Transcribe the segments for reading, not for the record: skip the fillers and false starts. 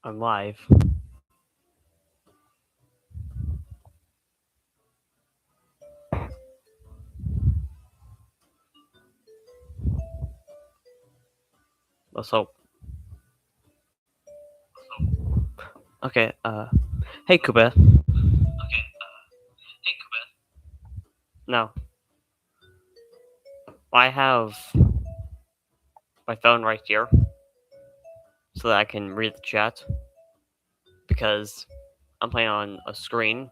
I'm live. Let's hope. Okay, hey Kuba. Now, I have my phone right here so that I can read the chat because I'm playing on a screen,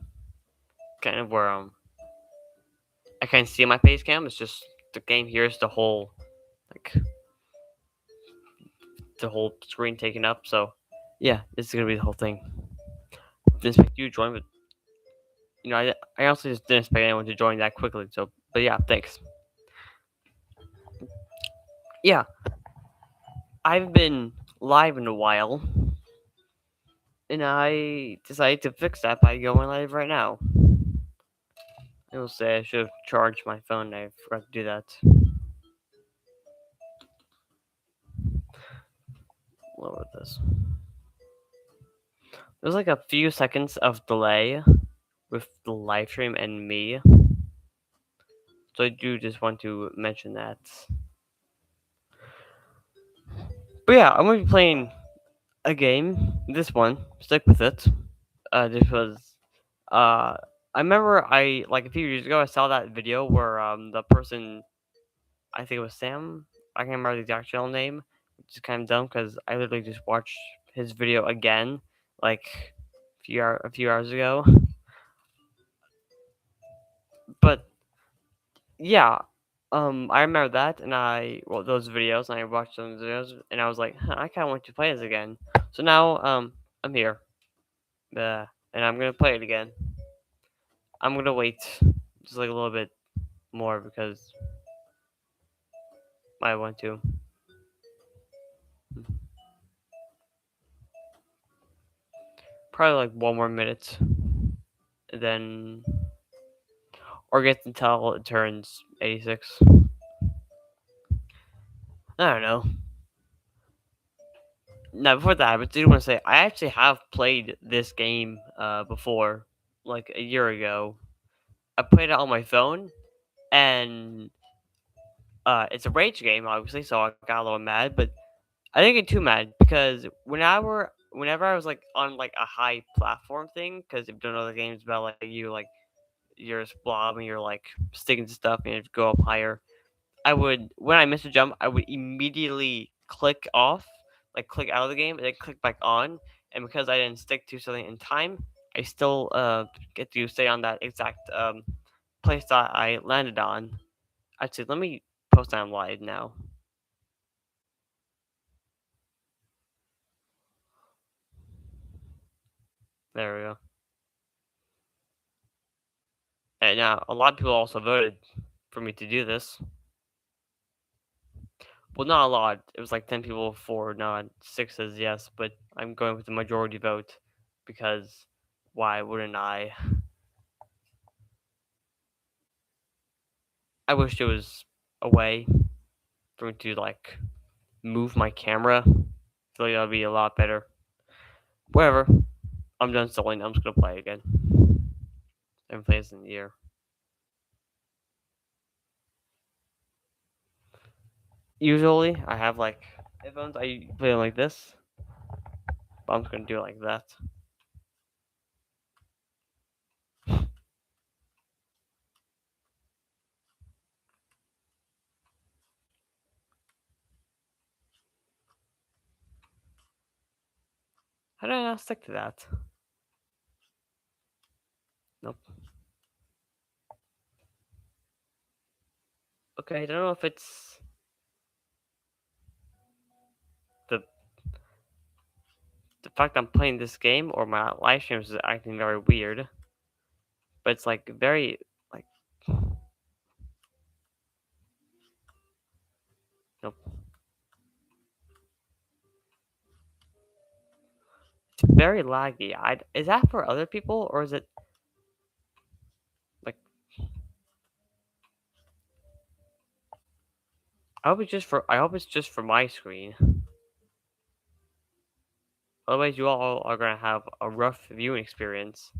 kind of where I can't see my face cam. It's just the game here is the whole like the whole screen taken up. So yeah, this is gonna be the whole thing. Didn't expect you to join, but I also just didn't expect anyone to join that quickly. So, but yeah, thanks. Yeah, I haven't been live in a while, and I decided to fix that by going live right now. I will say I should have charged my phone. I forgot to do that. Lower this. There's like a few seconds of delay with the live stream and me, so I do just want to mention that. But yeah, I'm gonna be playing a game. This one, stick with it. This was I remember I like a few years ago I saw that video where the person, I think it was Sam. I can't remember the exact channel name, which is kind of dumb because I literally just watched his video again, like a few hours ago. But yeah, I remember that, and those videos, and I watched those videos, and I was like, huh, I kind of want to play this again. So now, I'm here, and I'm gonna play it again. I'm gonna wait just like a little bit more because I want to. Probably like one more minute, and then or get until it turns 86. I don't know. Now before that, I do want to say I actually have played this game before, like a year ago. I played it on my phone, and it's a rage game, obviously, so I got a little mad, but I didn't get too mad because whenever I was like on like a high platform thing, because if you don't know the game's about you're just blob and you're like sticking to stuff and you have to go up higher. I would when I missed a jump, I would immediately click off, like click out of the game, and then click back on. And because I didn't stick to something in time, I still get to stay on that exact place that I landed on. Actually, let me post that live now. There we go. And now a lot of people also voted for me to do this. Well, not a lot. It was like 10 people for not 6 says yes, but I'm going with the majority vote because why wouldn't I? I wish there was a way for me to like move my camera. I feel like that would be a lot better. Whatever. I'm done stalling. I'm just gonna play again. I haven't played this in a year. Usually, I have like headphones. I play it like this, but I'm just gonna do it like that. How did I not stick to that? Nope. Okay, I don't know if it's the the fact I'm playing this game or my live streams is acting very weird. But it's like very like nope. It's very laggy. Is that for other people or is it like I hope it's just for my screen. Otherwise, you all are gonna have a rough viewing experience.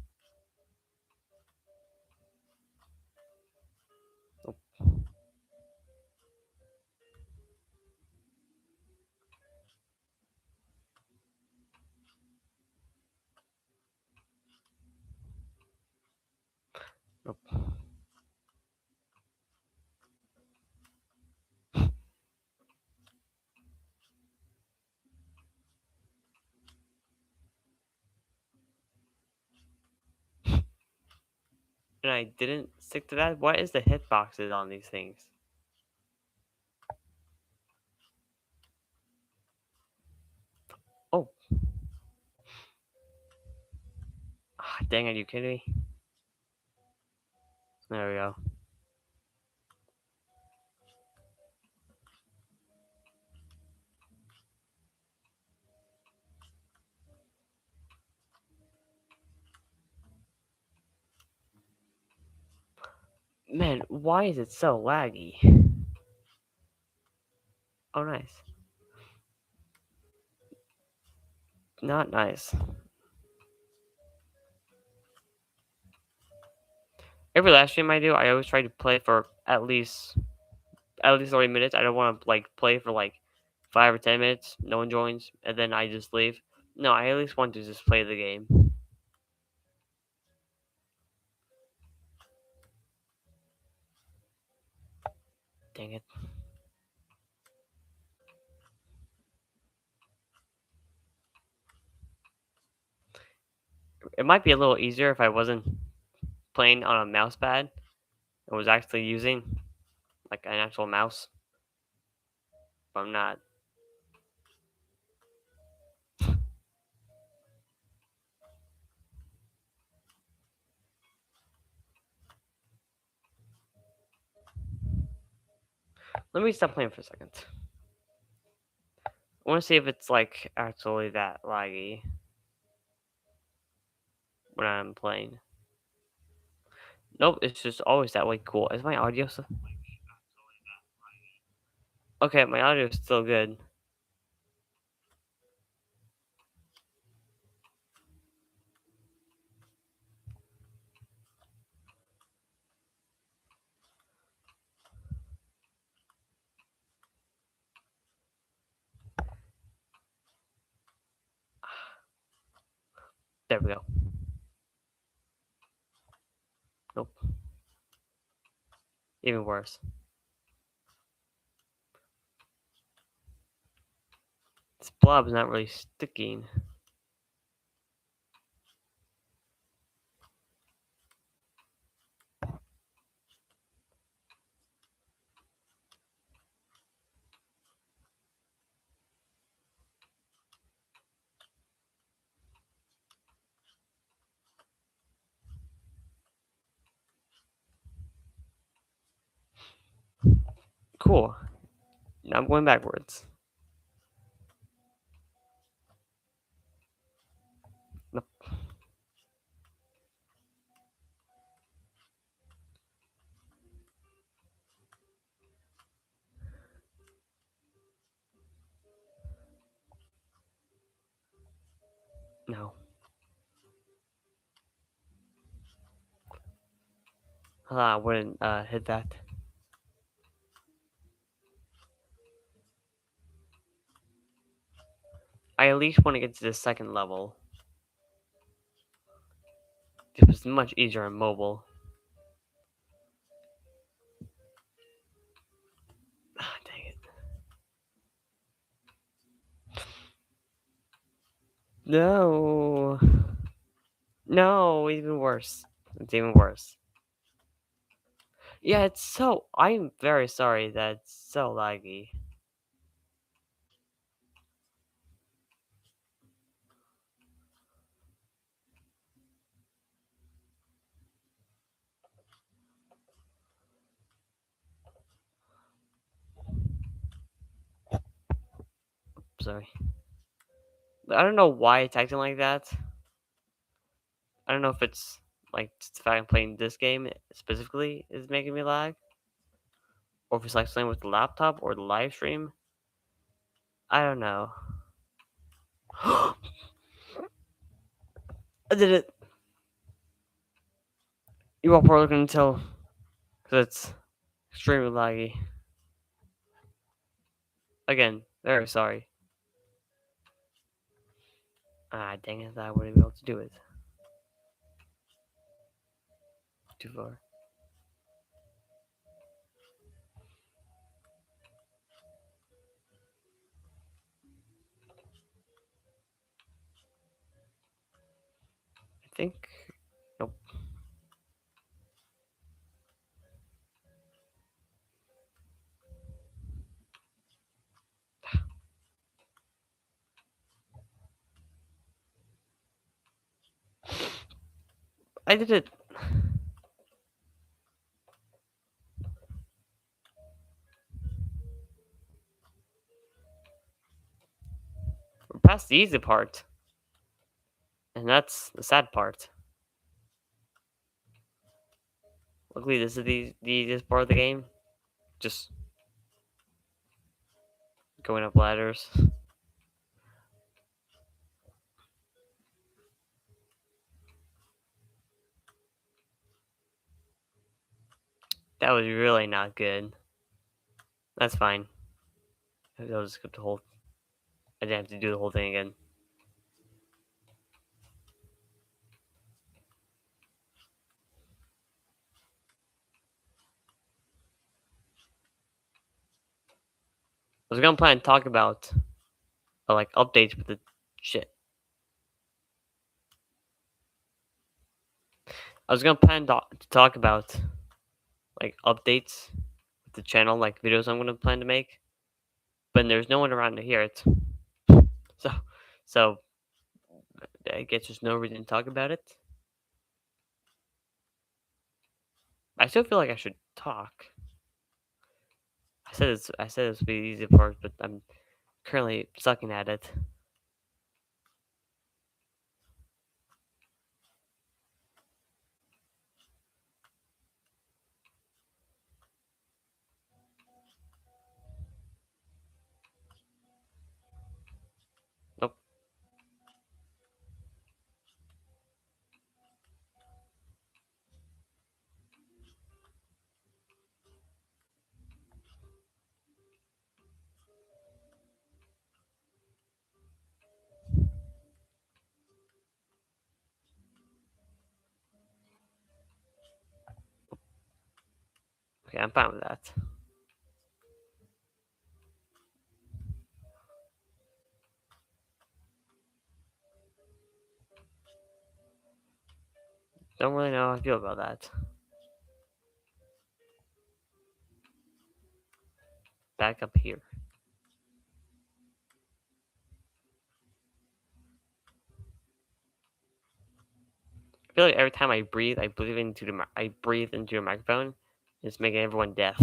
Nope. And I didn't stick to that. What is the hitboxes on these things? Oh, dang it! You kidding me? There we go. Man, why is it so laggy? Oh, nice. Not nice. Every last stream I do, I always try to play for at least 30 minutes. I don't want to like play for like 5 or 10 minutes. No one joins, and then I just leave. No, I at least want to just play the game. Dang it! It might be a little easier if I wasn't playing on a mouse pad and was actually using like an actual mouse, but I'm not. Let me stop playing for a second. I want to see if it's like actually that laggy when I'm playing. Nope, it's just always that way. Cool. Is my audio still? Okay, my audio is still good. There we go. Nope. Even worse. This blob's not really sticking. Cool. Now I'm going backwards. Nope. No. I wouldn't hit that. I at least want to get to the second level. It was much easier on mobile. Ah, dang it. No. No, even worse. It's even worse. Yeah, it's so. I'm very sorry that it's so laggy. Sorry. I don't know why it's acting like that. I don't know if it's like the fact I'm playing this game specifically is making me lag, or if it's like something with the laptop or the live stream. I don't know. I did it. You all probably couldn't tell because it's extremely laggy. Again, very sorry. Ah, dang it, I wouldn't be able to do it. Too far. I think. Nope. I did it. We're past the easy part. And that's the sad part. Luckily, this is the easiest part of the game. Just going up ladders. That was really not good. That's fine. I'll just skip the whole. I didn't have to do the whole thing again. I was gonna plan to talk about like updates with the shit. I was gonna plan to talk about like updates with the channel, like videos I'm gonna plan to make, but there's no one around to hear it. So, so I guess there's no reason to talk about it. I still feel like I should talk. I said this would be the easy part, but I'm currently sucking at it. Nope. Okay, I'm fine with that. Don't really know how I feel about that. Back up here. I feel like every time I breathe, I breathe into a microphone. It's making everyone deaf.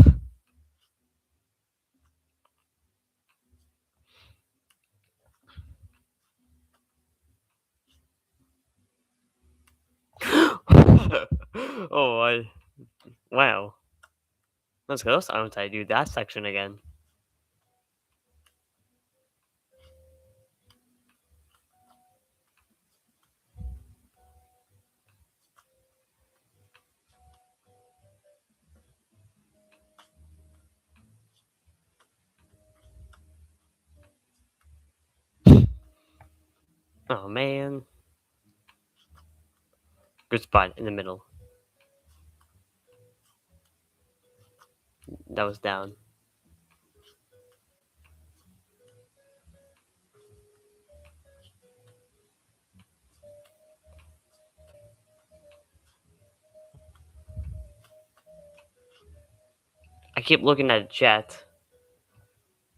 Oh, wow. Let's go. So I do that section again. Oh man. Good spot in the middle. That was down. I keep looking at the chat.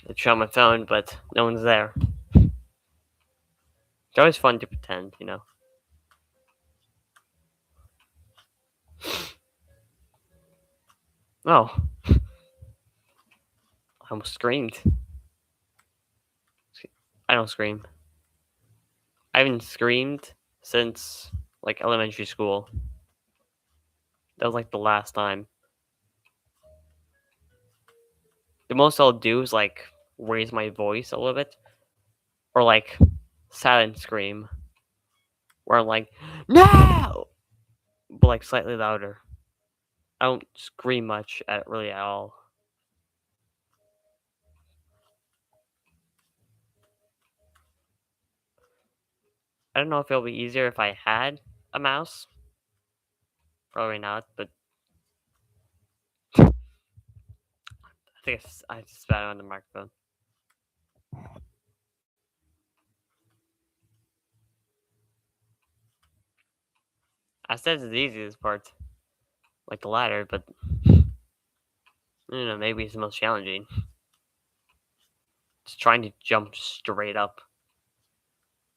It's on my phone, but no one's there. It's always fun to pretend, you know. Oh, I almost screamed. I don't scream. I haven't screamed since like elementary school. That was like the last time. The most I'll do is like raise my voice a little bit, or like silent scream. where I'm like, no, but like slightly louder. I don't scream much at really at all. I don't know if it'll be easier if I had a mouse. Probably not, but I think I just spat on the microphone. I said it's the easiest part, like the ladder, but maybe it's the most challenging. Just trying to jump straight up.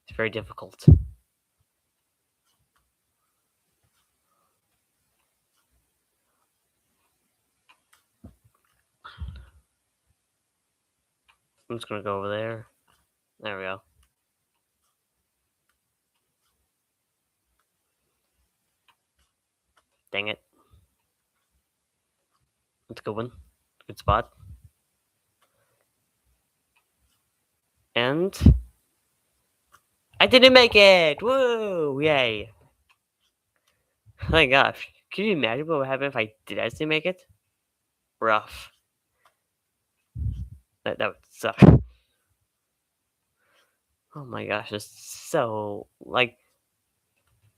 It's very difficult. I'm just gonna go over there. There we go. Dang it. That's a good one. Good spot. And I didn't make it! Woo! Yay. Oh my gosh. Can you imagine what would happen if I did actually make it? Rough. That would suck. Oh my gosh, it's so like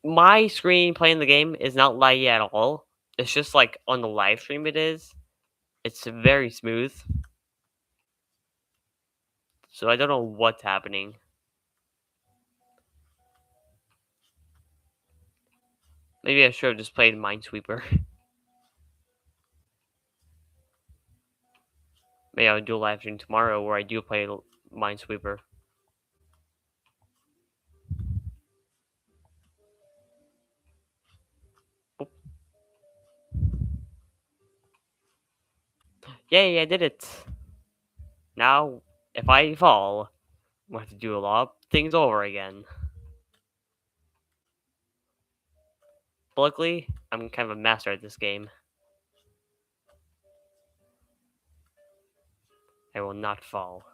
my screen playing the game is not laggy at all. It's just like on the live stream it is. It's very smooth. So I don't know what's happening. Maybe I should have just played Minesweeper. Maybe I'll do a live stream tomorrow where I do play Minesweeper. Yay, I did it! Now, if I fall, I'm going to have to do a lot of things over again. But luckily, I'm kind of a master at this game. I will not fall.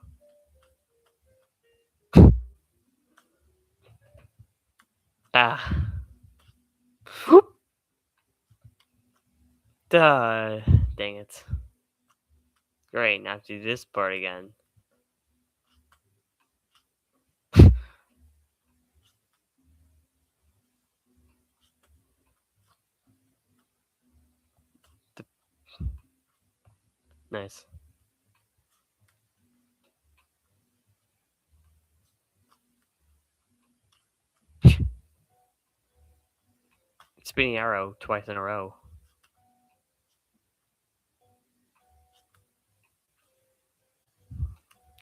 Ah. Duh. Dang it. Great, now I have to do this part again. Nice. Spinning arrow twice in a row.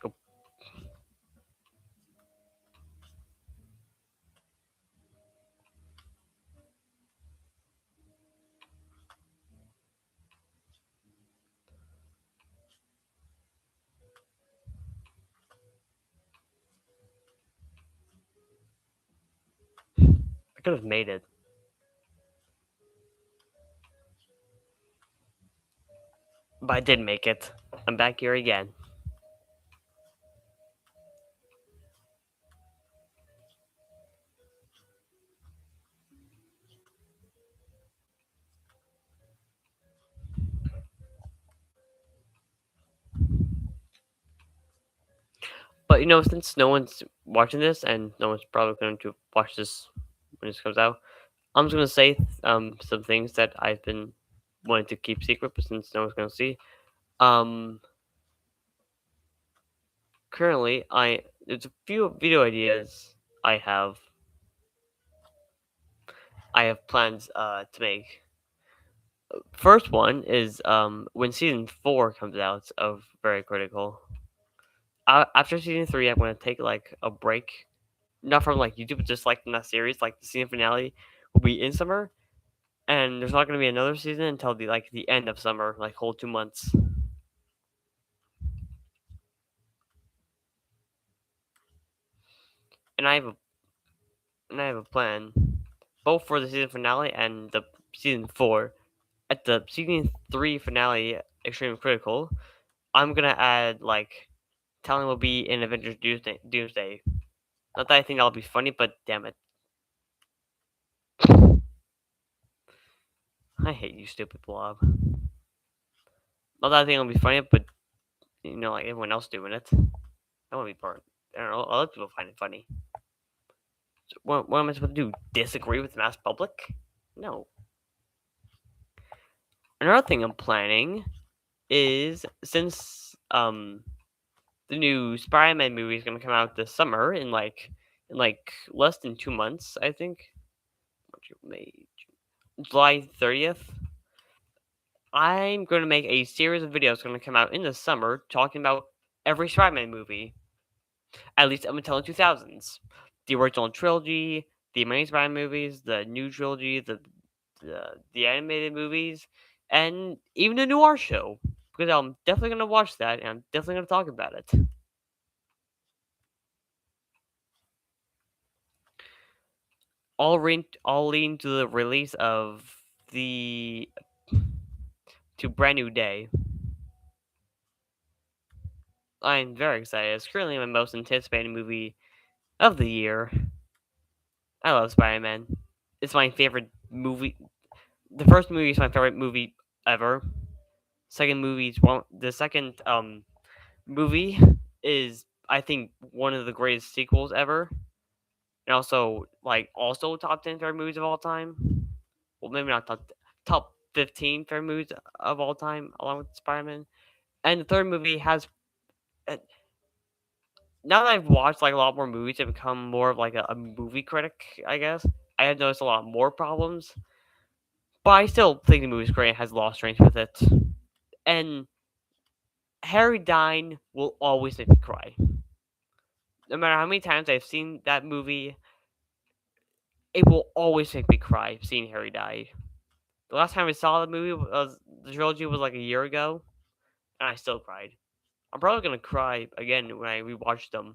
Oh. I could have made it. But I did make it. I'm back here again. But since no one's watching this and no one's probably going to watch this when this comes out, I'm just gonna say some things that I've been wanting to keep secret, but since no one's gonna see, um, currently there's a few video ideas I have. I have plans to make. First one is when season 4 comes out of Very Critical. After season 3, I'm gonna take like a break, not from like YouTube, but just like from that series. Like the season finale will be in summer, and there's not gonna be another season until the end of summer, like whole 2 months. And I have a plan, both for the season finale and the season 4. At the season 3 finale, Extreme Critical, I'm gonna add like Talon will be in Avengers Doomsday. Not that I think that'll be funny, but damn it. I hate you, stupid blob. Not that I think it'll be funny, but like everyone else doing it. I want to be part. I don't know. Other people find it funny. So what am I supposed to do? Disagree with the mass public? No. Another thing I'm planning is since the new Spider-Man movie is gonna come out this summer in less than 2 months, I think. May, July 30th. I'm gonna make a series of videos gonna come out in the summer talking about every Spider-Man movie, at least up until the 2000s. The original trilogy, the Amazing Spider-Man movies, the new trilogy, the animated movies, and even the noir show. Because I'm definitely gonna watch that, and I'm definitely gonna talk about it. All leading to the release of the to Brand New Day. I'm very excited. It's currently my most anticipated movie of the year. I love Spider-Man. It's my favorite movie. The first movie is my favorite movie ever. The second movie is I think one of the greatest sequels ever, and also top 10 favorite movies of all time. Well, maybe not top 15 favorite movies of all time, along with Spider-Man. And the third movie has uh, now that I've watched a lot more movies and become more of a movie critic, I guess I have noticed a lot more problems. But I still think the movie's great and has a lot of strengths with it. And Harry dying will always make me cry. No matter how many times I've seen that movie, it will always make me cry seeing Harry die. The last time I saw the trilogy was like a year ago, and I still cried. I'm probably gonna cry again when I rewatch them.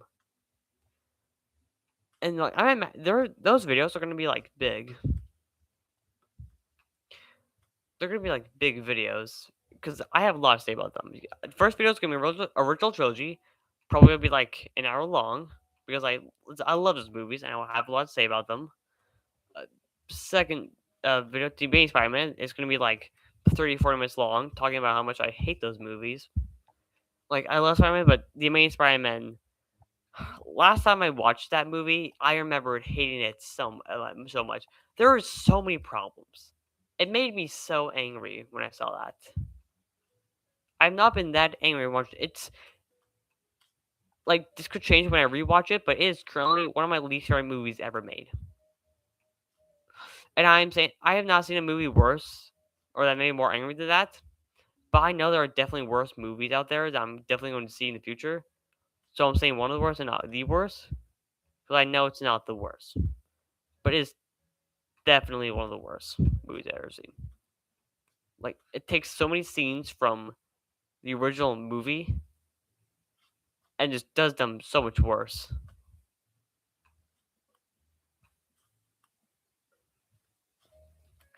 And those videos are gonna be big. They're gonna be big videos because I have a lot to say about them. The first video is gonna be original trilogy, probably gonna be an hour long because I love those movies and I will have a lot to say about them. Uh, Second video, to being Spider-Man, is gonna be 30-40 minutes long, talking about how much I hate those movies. I love Spider-Man, but the Amazing Spider-Man. Last time I watched that movie, I remembered hating it so much. There were so many problems. It made me so angry when I saw that. I've not been that angry once. It's this could change when I rewatch it, but it is currently one of my least favorite movies ever made. And I'm saying I have not seen a movie worse or that made me more angry than that. But I know there are definitely worse movies out there that I'm definitely going to see in the future. So I'm saying one of the worst and not the worst. Because I know it's not the worst. But it is definitely one of the worst movies I've ever seen. It takes so many scenes from the original movie and just does them so much worse.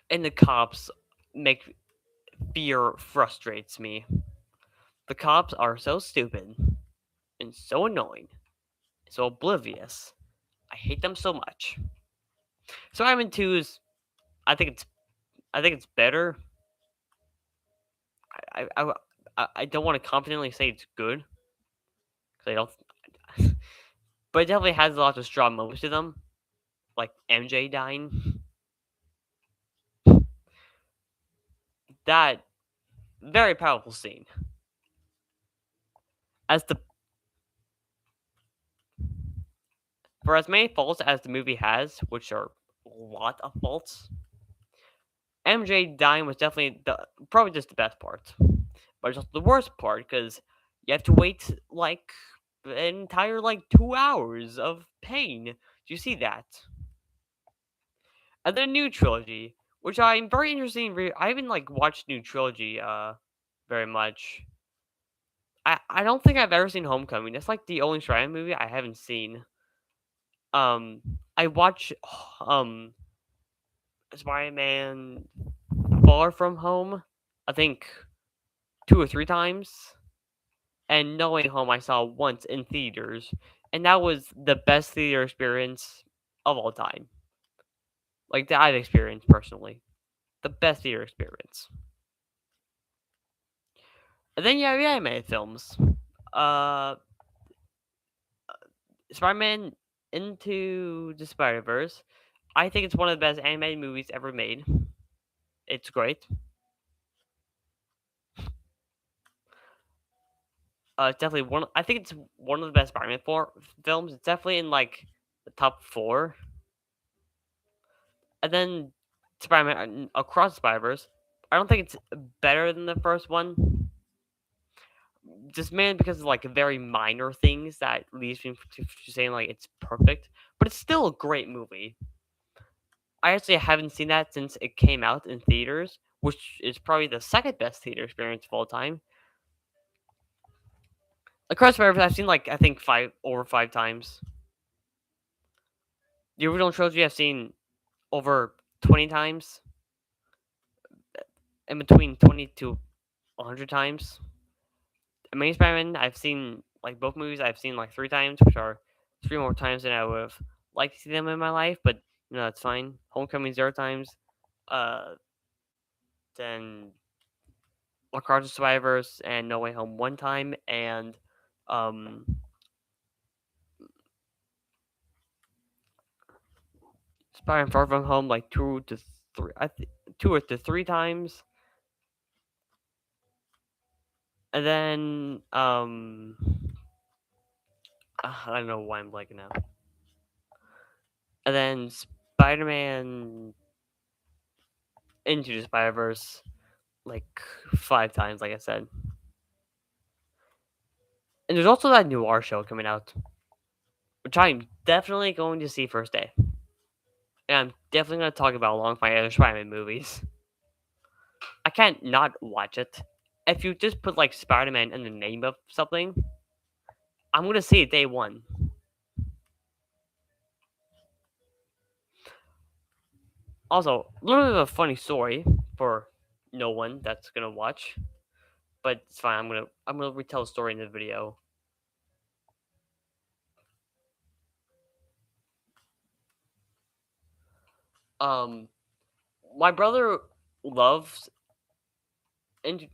And the cops make fear frustrates me. The cops are so stupid and so annoying, so oblivious. I hate them so much. Spider-Man 2 is I think it's I think it's better. I don't want to confidently say it's good because I don't, but it definitely has lots of strong moments to them, like MJ dying. That very powerful scene. As the For as many faults as the movie has, which are a lot of faults, MJ dying was definitely probably just the best part, but it's also the worst part because you have to wait an entire 2 hours of pain. Do you see that? And the new trilogy, which I'm very interested in. I haven't watched new trilogy very much. I don't think I've ever seen Homecoming. That's the only Spider-Man movie I haven't seen. I watch um Spider-Man Far From Home, I think 2 or 3 times, and No Way Home I saw once in theaters, and that was the best theater experience of all time, that I've experienced personally. the best theater experience. And then you have the animated films. Uh, Spider-Man Into the Spider-Verse. I think it's one of the best animated movies ever made. It's great. It's definitely one. I think it's one of the best Spider-Man films. It's definitely in like the top four. And then Spider-Man Across the Spider-Verse. I don't think it's better than the first one. Just mainly because of like very minor things that leads me to saying like it's perfect, but it's still a great movie. I actually haven't seen that since it came out in theaters, which is probably the second best theater experience of all time. Across the Spider-Verse, I've seen like I think over five times. The original trilogy I've seen over 20 times, in between 20 to 100 times. Amazing Spider-Man, I've seen like both movies. I've seen like three times, which are three more times than I would have liked to see them in my life. But that's fine. Homecoming zero times. Uh, then Across the Survivors and No Way Home one time, and um, Spider-Man Far From Home like two or three times, and then I don't know why I'm blanking now. And then Spider-Man Into the Spider-Verse like five times, like I said. And there's also that noir show coming out, which I'm definitely going to see first day. And I'm definitely going to talk about along with my other Spider-Man movies. I can't not watch it. If you just put like Spider-Man in the name of something, I'm going to see it day one. Also, a little bit of a funny story for no one that's gonna watch, but it's fine. I'm gonna retell the story in the video. Um, my brother loves in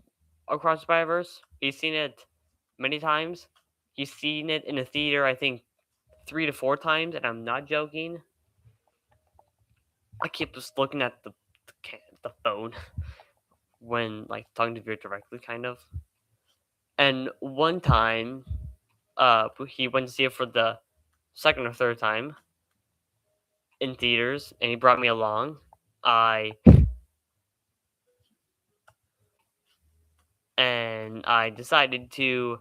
Across the Spider-Verse. He's seen it many times. He's seen it in a theater, I think, 3 to 4 times, and I'm not joking. I keep just looking at the phone when like talking to Veer directly, kind of. And one time, he went to see it for the second or third time in theaters, and he brought me along. I I decided to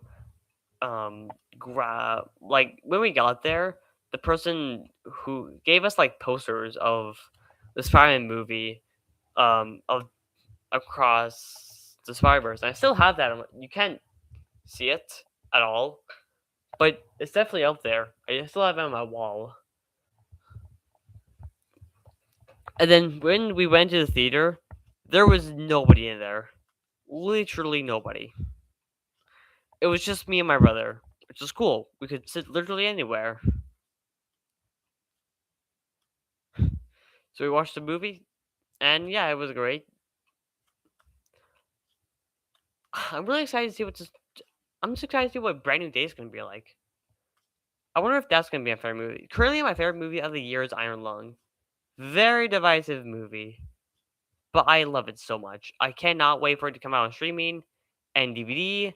grab like when we got there, the person who gave us like posters of the Spider-Man movie of Across the Spider-Verse. And I still have that. You can't see it at all, but it's definitely out there. I still have it on my wall. And then when we went to the theater, there was nobody in there. Literally nobody. It was just me and my brother, which was cool. We could sit literally anywhere. So we watched the movie, and yeah, it was great. I'm really excited to see I'm just excited to see what Brand New Day is going to be like. I wonder if that's going to be my favorite movie. Currently, my favorite movie of the year is Iron Lung. Very divisive movie, but I love it so much. I cannot wait for it to come out on streaming and DVD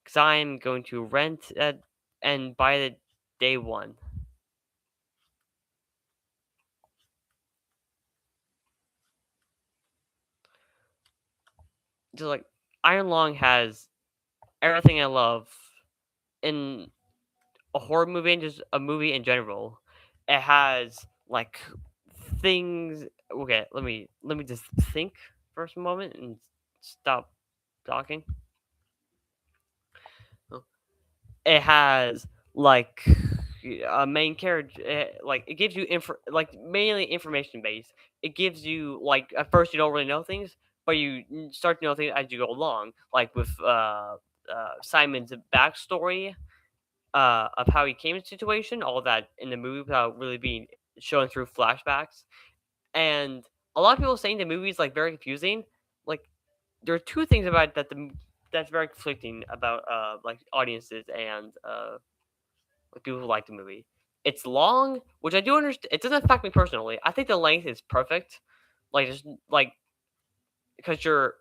because I'm going to rent it and buy it day one. Just like Iron Lung has everything I love in a horror movie and just a movie in general. It has like things. Okay, let me just think for a moment and stop talking. It has like a main character. Like it gives you like mainly information based. It gives you like at first you don't really know things, but you start to know things as you go along. Like with Simon's backstory of how he came into the situation, all that in the movie without really being shown through flashbacks. And a lot of people saying the movie is like very confusing. Like there are two things about it that's very conflicting about like audiences and like people who like the movie. It's long, which I do understand. It doesn't affect me personally. I think the length is perfect. Like just like because you're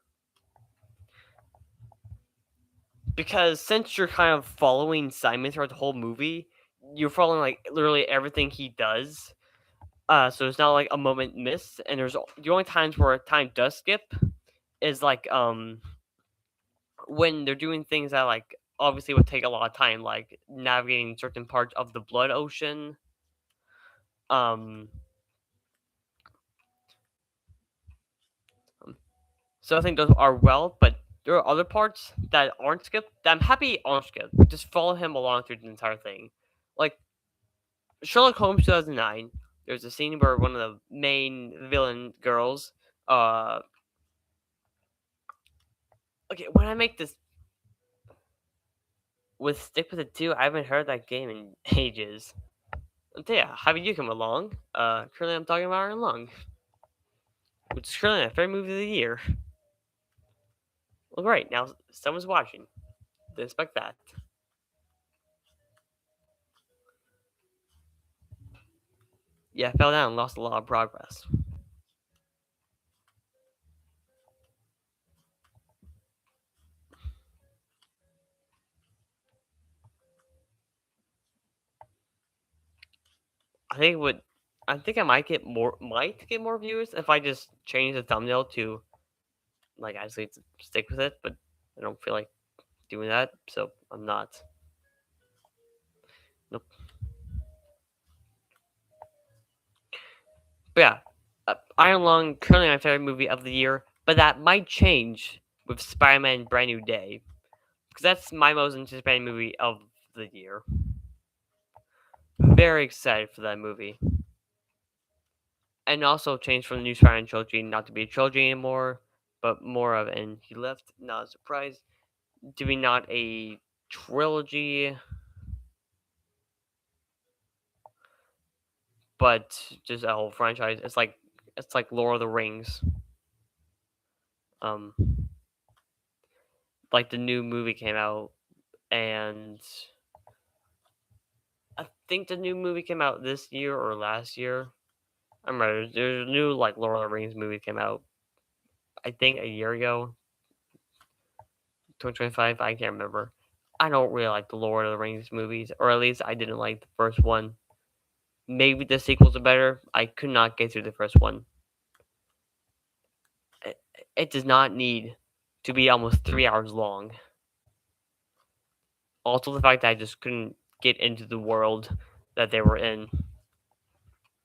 because since you're kind of following Simon throughout the whole movie, you're following like literally everything he does. So it's not like a moment missed, and there's the only times where time does skip is like when they're doing things that like obviously would take a lot of time, like navigating certain parts of the blood ocean. Um, so I think those are well, but there are other parts that aren't skipped that I'm happy aren't skipped. Just follow him along through the entire thing. Like Sherlock Holmes 2009, there's a scene where one of the main villain girls, uh, okay, when I make this with Stick with It 2, I haven't heard that game in ages. So yeah, how did you come along? Currently I'm talking about Iron Lung, which is currently my favorite movie of the year. Well, great, now someone's watching. Didn't expect that. Yeah, I fell down and lost a lot of progress. I think it would. I think I might get more views if I just change the thumbnail to like actually stick with it, but I don't feel like doing that, so I'm not. Nope. But yeah, Iron Lung currently my favorite movie of the year, but that might change with Spider-Man: Brand New Day because that's my most anticipated movie of the year. Very excited for that movie, and also changed from the new Spider-Man trilogy not to be a trilogy anymore, but more of and he left. Not a surprise. To be not a trilogy, but just a whole franchise. It's like Lord of the Rings. Um, like the new movie came out, and I think the new movie came out this year or last year. I'm right. There's a new like Lord of the Rings movie came out. I think a year ago, 2025. I can't remember. I don't really like the Lord of the Rings movies, or at least I didn't like the first one. Maybe the sequels are better. I could not get through the first one. It does not need to be almost 3 hours long. Also, the fact that I just couldn't get into the world that they were in.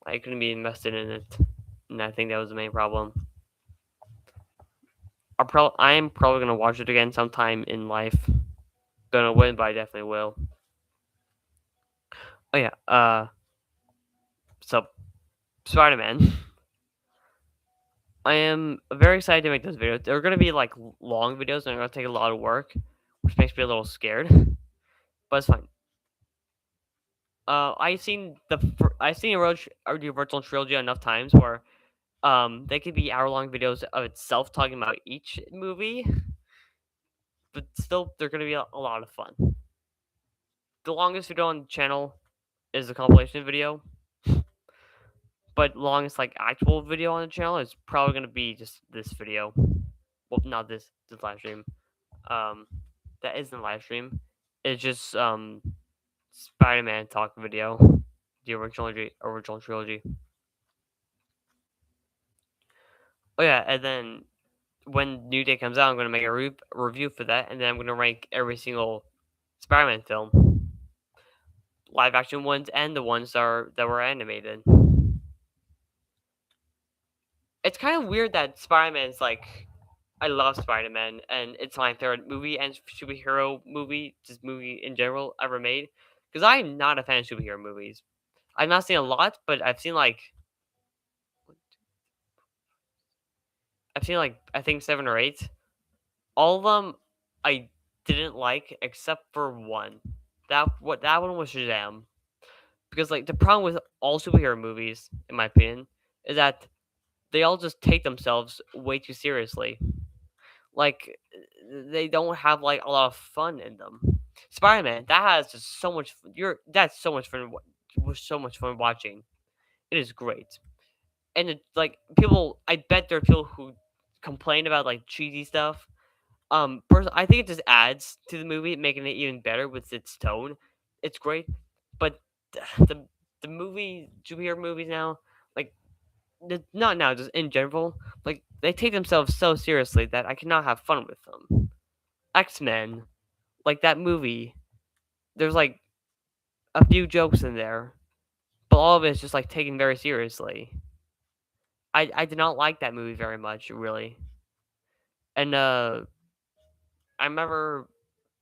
I couldn't be invested in it, and I think that was the main problem. I am probably gonna watch it again sometime in life. Gonna win, but I definitely will. Oh yeah. So Spider Man. I am very excited to make those videos. They're gonna be like long videos, and they're gonna take a lot of work, which makes me a little scared. But it's fine. I've seen the original trilogy enough times where they could be hour-long videos of itself talking about each movie, but still they're gonna be a lot of fun. The longest video on the channel is a compilation video, but longest like actual video on the channel is probably gonna be just this video. Well, not this live stream. Um, that isn't live stream. It's just Spider-Man talk video, the original trilogy. Oh yeah, and then when New Day comes out, I'm gonna make a review for that, and then I'm gonna rank every single Spider-Man film, live action ones and the ones that were animated. It's kind of weird that Spider-Man's like I love Spider-Man, and it's my favorite movie and superhero movie, just movie in general ever made. Because I'm not a fan of superhero movies. I've not seen a lot, but I've seen like I think 7 or 8. All of them I didn't like except for one. That one was Shazam. Because like the problem with all superhero movies, in my opinion, is that they all just take themselves way too seriously. Like they don't have like a lot of fun in them. Spider-Man, that has just so much. That's so much fun. Was so much fun watching. It is great, and like people, I bet there are people who complain about like cheesy stuff. I think it just adds to the movie, making it even better with its tone. It's great, but the the superhero movies now, like not now, just in general, like they take themselves so seriously that I cannot have fun with them. X-Men, like that movie, there's like a few jokes in there, but all of it is just like taken very seriously. I did not like that movie very much, really. And I remember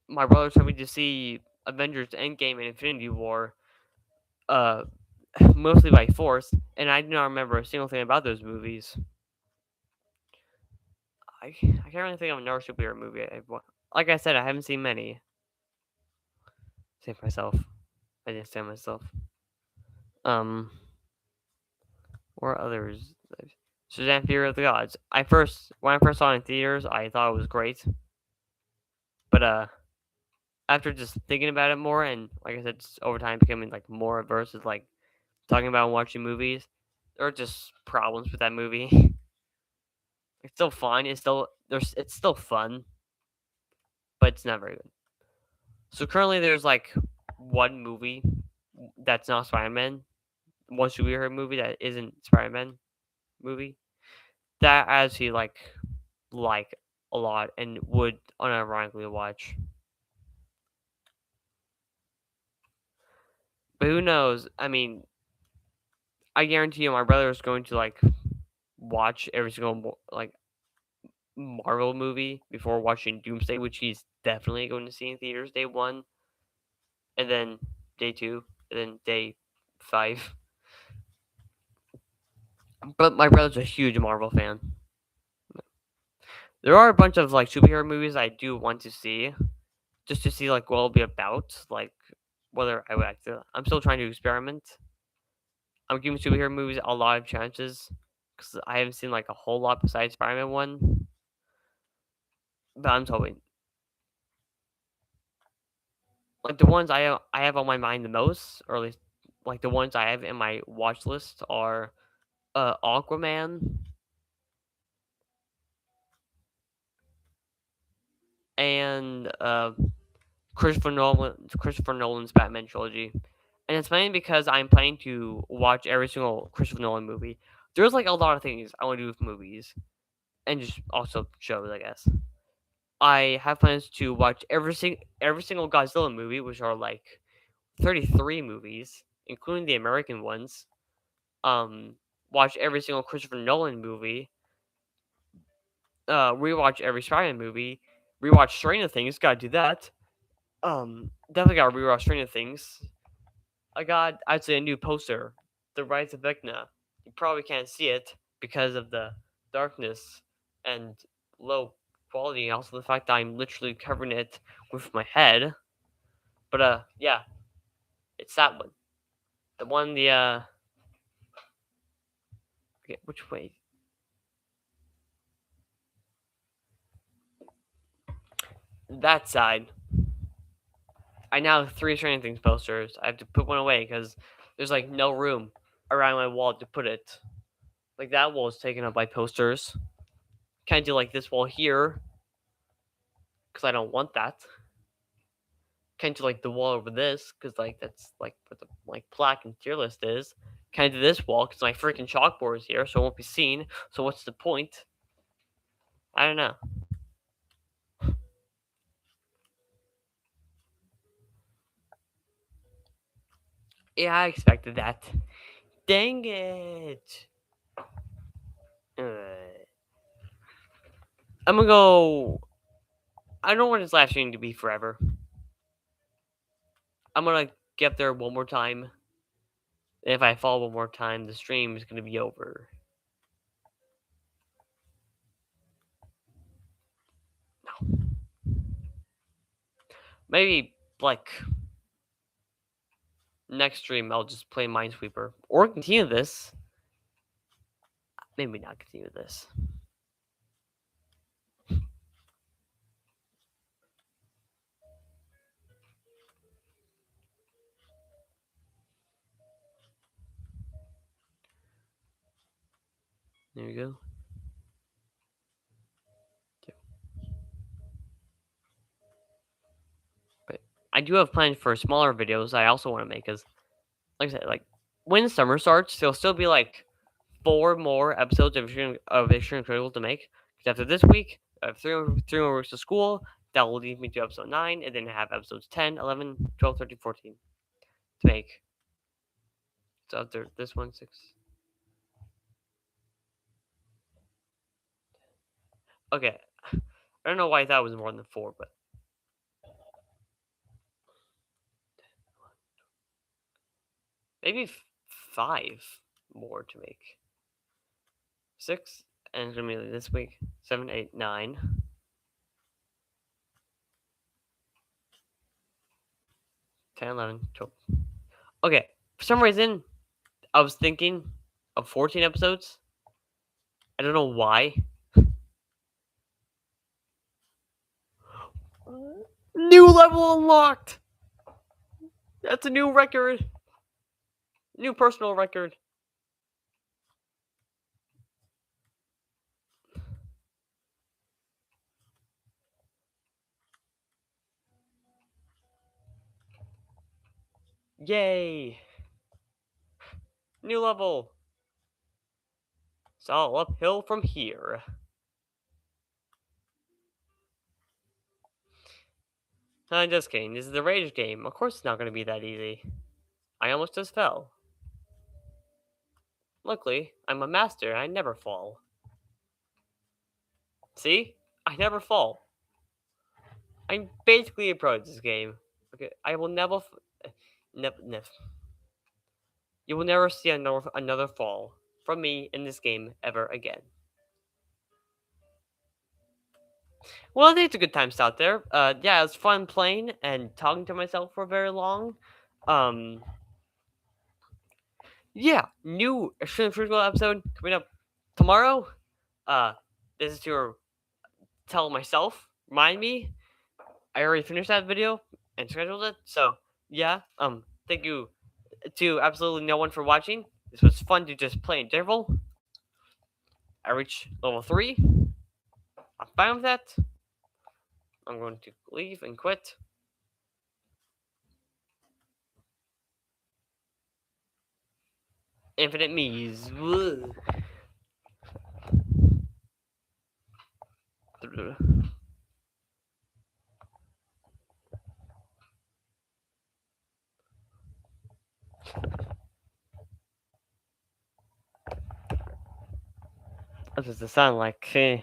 my brother took me to see Avengers Endgame and Infinity War, uh, mostly by force, and I do not remember a single thing about those movies. I can't really think of another superhero movie. Like I said, I haven't seen many. Save myself. I didn't say myself. Um, or others. Shazam! Fury of the Gods. When I first saw it in theaters, I thought it was great, but after just thinking about it more and like I said, just over time becoming like more averse with like talking about and watching movies, there are just problems with that movie. It's still fine. It's still fun, but it's not very good. So currently, there's like one movie that's not Spider Man, one superhero movie that isn't Spider Man movie that I actually like a lot and would unironically watch. But who knows? I mean, I guarantee you, my brother is going to like watch every single like Marvel movie before watching Doomsday, which he's definitely going to see in theaters day one, and then day two, and then day five. But my brother's a huge Marvel fan. There are a bunch of like superhero movies I do want to see, just to see like what it'll be about, like whether I would actually. I'm still trying to experiment. I'm giving superhero movies a lot of chances because I haven't seen like a whole lot besides Spider-Man one. But I'm hoping like the ones I have on my mind the most, or at least like the ones I have in my watch list are Aquaman and Christopher Nolan's Batman trilogy. And it's mainly because I'm planning to watch every single Christopher Nolan movie. There's like a lot of things I want to do with movies and just also shows, I guess. I have plans to watch every single Godzilla movie, which are like 33 movies, including the American ones. Watch every single Christopher Nolan movie. Rewatch every Spider-Man movie. Rewatch Stranger Things. Gotta do that. Definitely gotta rewatch Stranger Things. I got, I'd say, a new poster, The Rise of Vecna. You probably can't see it because of the darkness and low quality, and also the fact that I'm literally covering it with my head. But yeah, it's that one. The one okay, which way? That side. I now have three Stranger Things posters. I have to put one away because there's like no room around my wall to put it. Like that wall is taken up by posters. Can't do like this wall here because I don't want that. Can't do like the wall over this because like that's like what the like plaque and tier list is. Can't do this wall because my freaking chalkboard is here, so it won't be seen. So what's the point? I don't know. Yeah, I expected that. Dang it! I'm gonna go. I don't want this live stream to be forever. I'm gonna get up there one more time. And if I fall one more time, the stream is gonna be over. No. Maybe like next stream I'll just play Minesweeper or continue this. maybe not continue this. There you go. But I do have plans for smaller videos I also want to make, because, like I said, like when summer starts, there'll still be like 4 more episodes of Extreme Critical to make. Because after this week, I have three more weeks of school. That will lead me to episode 9, and then I have episodes 10, 11, 12, 13, 14 to make. So after this one, 6. Okay. I don't know why I thought it was more than 4, but maybe 5 more to make. 6, and it's gonna be this week. 7, 8, 9. 10, 11, 12. Okay, for some reason, I was thinking of 14 episodes. I don't know why. New level unlocked! That's a new record! New personal record. Yay! New level! It's all uphill from here. I'm just kidding. This is the Rage game. Of course it's not going to be that easy. I almost just fell. Luckily, I'm a master and I never fall. See? I never fall. I'm basically a pro at this game. Okay, I will never... You will never see another fall from me in this game ever again. Well, I think it's a good time out there. Yeah, it was fun playing and talking to myself for very long. Yeah, new Extreme Critical episode coming up tomorrow. This is to tell myself, remind me. I already finished that video and scheduled it. So yeah, thank you to absolutely no one for watching. This was fun to just play in general. I reached level 3. I'm fine with that. I'm going to leave and quit. Infinite Mies. What does it sound like? Yeah.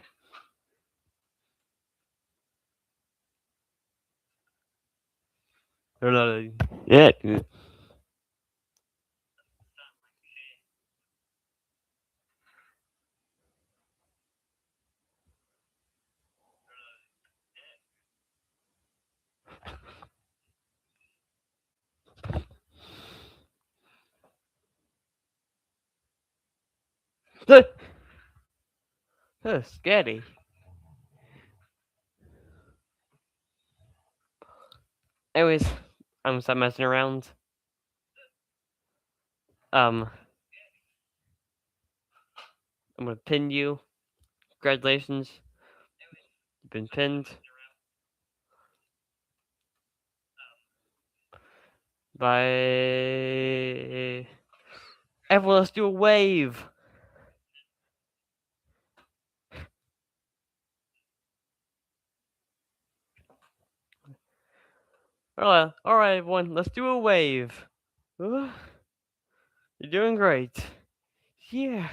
That's scary. Anyways, I'm stop messing around. I'm gonna pin you. Congratulations. You've been pinned. By everyone, let's do a wave. Alright, everyone, let's do a wave. You're doing great. Yeah.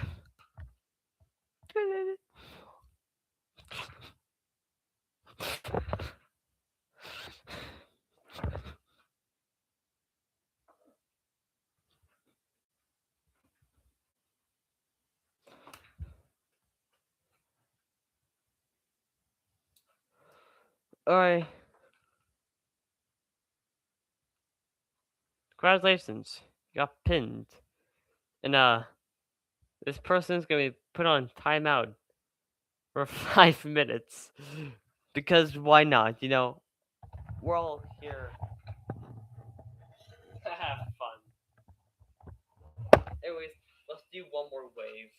Alright. Congratulations. You got pinned. And this person's gonna be put on timeout for 5 minutes because why not? We're all here to have fun. Anyways, let's do one more wave.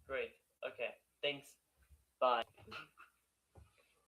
Great. Okay. Thanks. Bye.